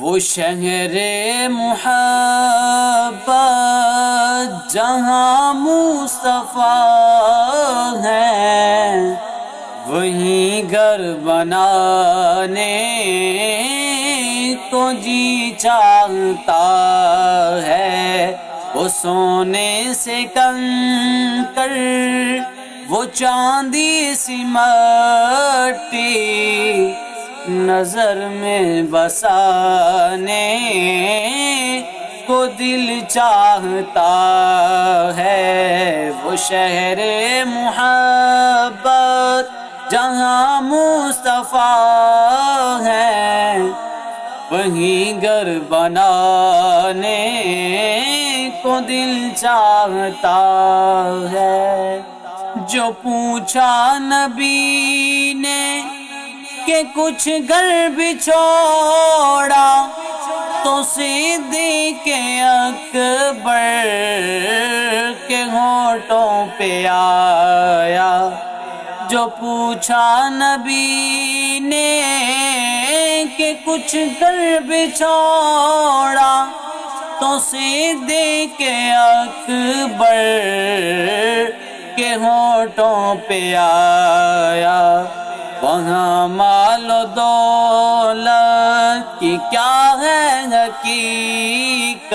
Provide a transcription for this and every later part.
وہ شہر محبت جہاں مصطفیٰ ہے، وہیں گھر بنانے کو جی چاہتا ہے۔ وہ سونے سے کنکر، وہ چاندی سی مٹی، نظر میں بسانے کو دل چاہتا ہے۔ وہ شہر محبت جہاں مصطفیٰ ہے، وہیں گھر بنانے کو دل چاہتا ہے۔ جو پوچھا نبی نے کہ کچھ گھر بھی چھوڑا، تو صدیق اکبر کے ہونٹوں پہ آیا۔ جو پوچھا نبی نے کہ کچھ گھر بھی چھوڑا، تو صدیق اکبر کے ہونٹوں پہ آیا۔ وہاں مال و دولت کی کیا ہے حقیقت،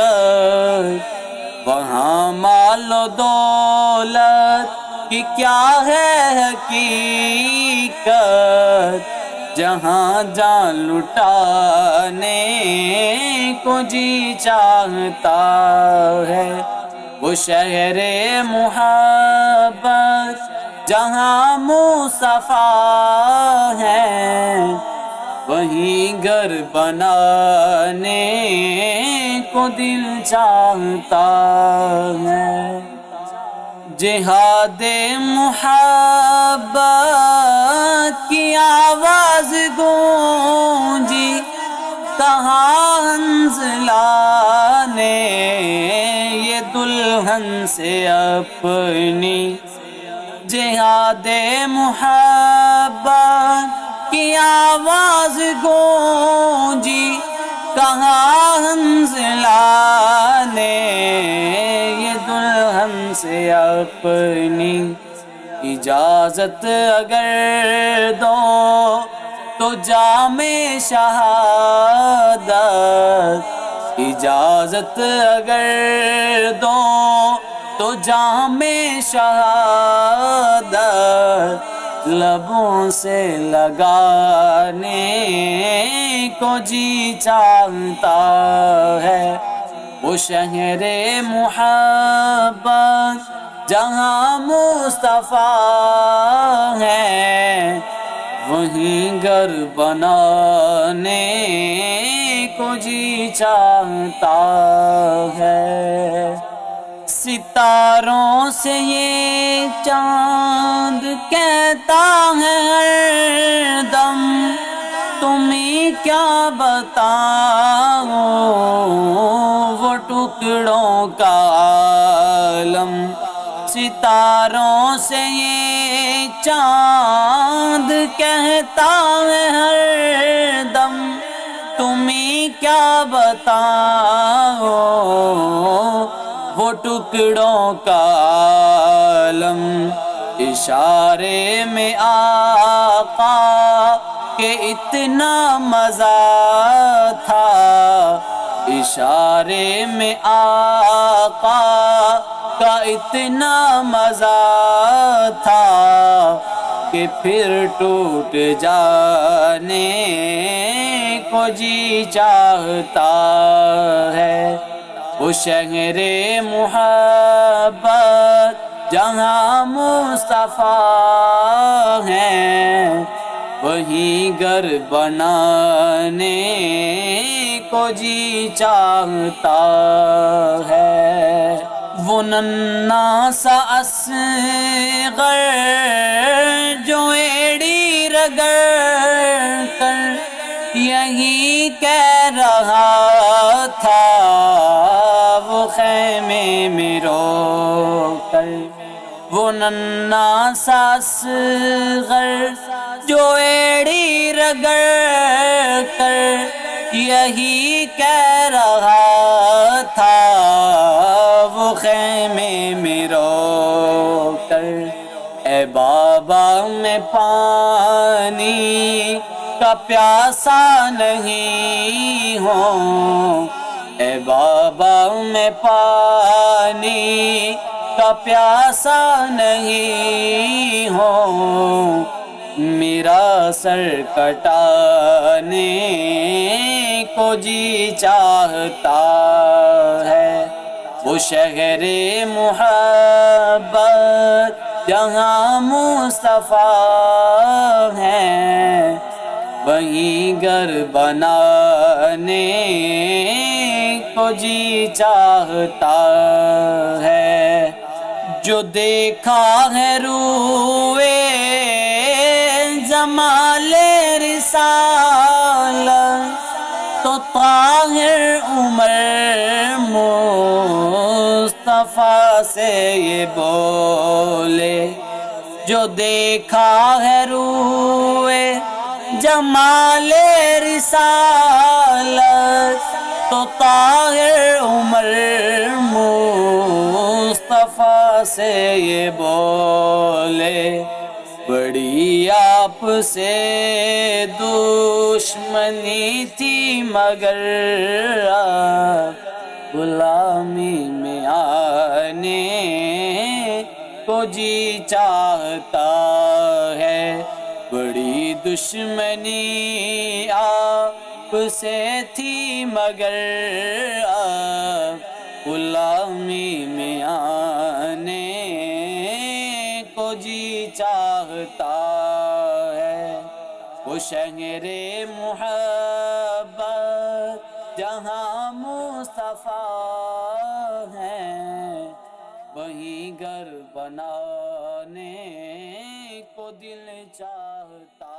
وہاں مال و دولت کی کیا ہے حقیقت، جہاں جان لٹانے کو جی چاہتا ہے۔ وہ شہر محبت جہاں مصطفیٰ ہے، وہیں گھر بنانے کو دل چاہتا ہے۔ جہاد محبت کی آواز گونجی، کہاں حنظلہ نے یہ دلہن سے اپنی۔ جہاد محبت کی آواز گونجی، کہاں حنظلہ نے یہ دلہن سے اپنی۔ اجازت اگر دو تو جام شہادت، اجازت اگر دو تو جام شہادت لبوں سے لگانے کو جی چاہتا ہے۔ وہ شہر محبت جہاں مصطفیٰ ہے، وہیں گھر بنانے کو جی چاہتا ہے۔ ستاروں سے یہ چاند کہتا ہے ہر دم، تمہیں کیا بتاؤں وہ ٹکڑوں کا عالم۔ ستاروں سے یہ چاند کہتا ہے ہر دم، تمہیں کیا بتاؤں وہ ٹکڑوں کا عالم۔ اشارے میں آقا کہ اتنا مزہ تھا، اشارے میں آقا کا اتنا مزہ تھا کہ پھر ٹوٹ جانے کو جی چاہتا ہے۔ وہ شہر محبت جہاں مصطفیٰ ہے، وہیں گھر بنانے کو جی چاہتا ہے۔ وہ ننھا سا اصغر جو ایڑی رگڑ کر یہی کہہ رہا تھا، وہ خیمے میں رو کر۔ وہ ننھا سا اصغر جو ایڑی رگڑ کر یہی کہہ رہا تھا وہ خیمے میں رو کر، اے بابا میں پانی کا پیاسا نہیں ہوں، اے بابا میں پانی کا پیاسا نہیں ہوں، میرا سر کٹانے کو جی چاہتا ہے، وہ شہر محبت جہاں مصطفیٰ ہیں، وہیں گھر بنانے کو جی چاہتا ہے، جو دیکھا ہے روئے جمال رسالت تو طاہر عمر مصطفیٰ سے یہ بولے، جو دیکھا ہے روئے جمال رسالت تو طاہر عمر مصطفیٰ سے یہ بولے، بڑی آپ سے دشمنی تھی مگر آپ غلامی میں آنے کو جی چاہتا ہے، بڑی دشمنی آپ سے تھی مگر آپ غلامی میں آنے کو جی چاہتا ہے، وہ شہر محبت جہاں مصطفیٰ ہیں، وہیں گھر بنانے کو دل چاہتا